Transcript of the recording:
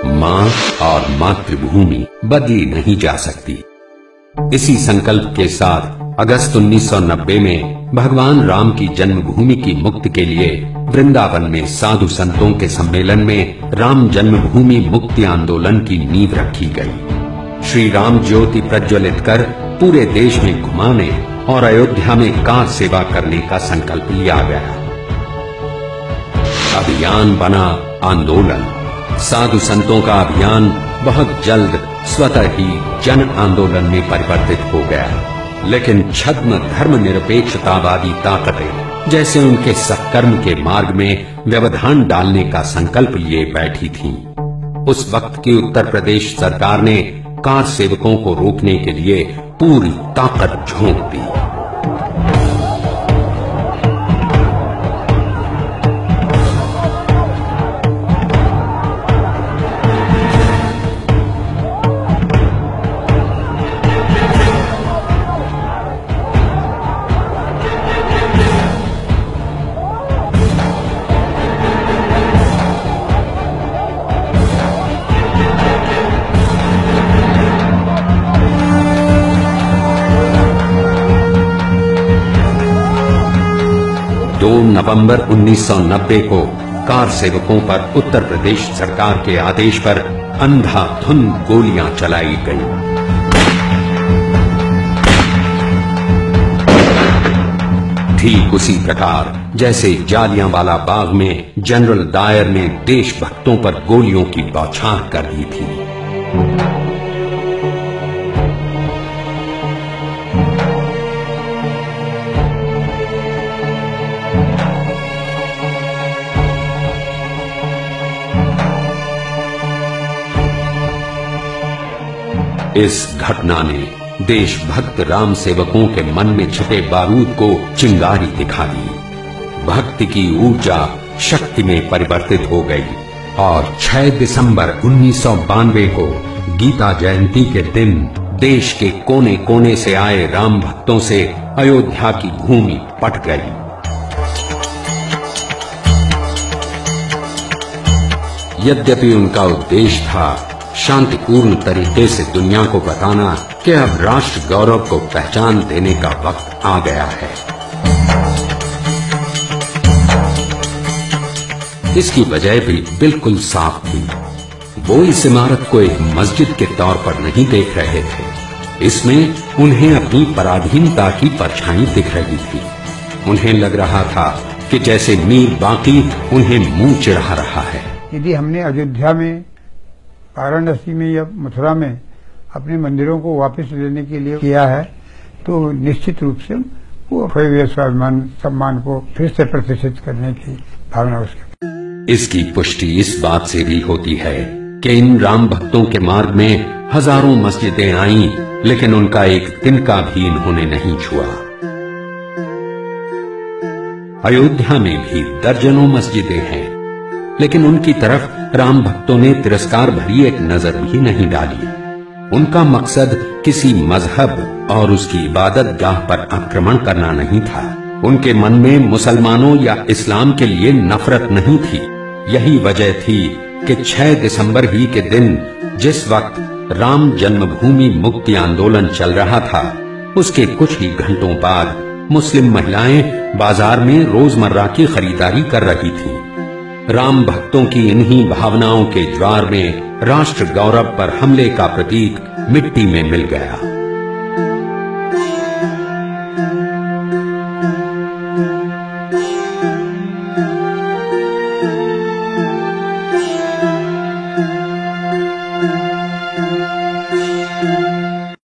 माँ और मातृभूमि बदली नहीं जा सकती। इसी संकल्प के साथ अगस्त 1990 में भगवान राम की जन्मभूमि की मुक्ति के लिए वृंदावन में साधु संतों के सम्मेलन में राम जन्मभूमि मुक्ति आंदोलन की नींव रखी गई। श्री राम ज्योति प्रज्वलित कर पूरे देश में घुमाने और अयोध्या में कार सेवा करने का संकल्प लिया गया। अभियान बना आंदोलन। साधु संतों का अभियान बहुत जल्द स्वतः ही जन आंदोलन में परिवर्तित हो गया। लेकिन छद्म धर्मनिरपेक्षतावादी ताकतें जैसे उनके सत्कर्म के मार्ग में व्यवधान डालने का संकल्प लिए बैठी थीं। उस वक्त की उत्तर प्रदेश सरकार ने कार सेवकों को रोकने के लिए पूरी ताकत झोंक दी। नवंबर 1990 को कार सेवकों पर उत्तर प्रदेश सरकार के आदेश पर अंधाधुंध गोलियां चलाई गईं। ठीक उसी प्रकार जैसे जालियांवाला बाग में जनरल डायर ने देशभक्तों पर गोलियों की बौछार कर दी थी। इस घटना ने देशभक्त राम सेवकों के मन में छिपे बारूद को चिंगारी दिखा दी। भक्ति की ऊर्जा शक्ति में परिवर्तित हो गई और 6 दिसंबर 1992 को गीता जयंती के दिन देश के कोने कोने से आए राम भक्तों से अयोध्या की भूमि पट गई। यद्यपि उनका उद्देश्य था शांतिपूर्ण तरीके से दुनिया को बताना कि अब राष्ट्र गौरव को पहचान देने का वक्त आ गया है। इसकी वजह भी बिल्कुल साफ थी। वो इस इमारत को एक मस्जिद के तौर पर नहीं देख रहे थे। इसमें उन्हें अपनी पराधीनता की परछाई दिख रही थी। उन्हें लग रहा था कि जैसे मीर बाकी उन्हें मुंह चिढ़ा रहा है। यदि हमने अयोध्या में, वाराणसी में या मथुरा में अपने मंदिरों को वापस लेने के लिए किया है तो निश्चित रूप से वो स्वाभिमान सम्मान को फिर से प्रतिष्ठित करने की भावना उसके। इसकी पुष्टि इस बात से भी होती है कि इन राम भक्तों के मार्ग में हजारों मस्जिदें आईं, लेकिन उनका एक तिनका भी इन्होंने नहीं छुआ। अयोध्या में भी दर्जनों मस्जिदें हैं, लेकिन उनकी तरफ राम भक्तों ने तिरस्कार भरी एक नजर भी नहीं डाली। उनका मकसद किसी मजहब और उसकी इबादत गाह पर आक्रमण करना नहीं था। उनके मन में मुसलमानों या इस्लाम के लिए नफरत नहीं थी। यही वजह थी कि 6 दिसंबर ही के दिन, जिस वक्त राम जन्मभूमि मुक्ति आंदोलन चल रहा था, उसके कुछ ही घंटों बाद मुस्लिम महिलाएं बाजार में रोजमर्रा की खरीदारी कर रही थीं। राम भक्तों की इन्हीं भावनाओं के ज्वार में राष्ट्र गौरव पर हमले का प्रतीक मिट्टी में मिल गया।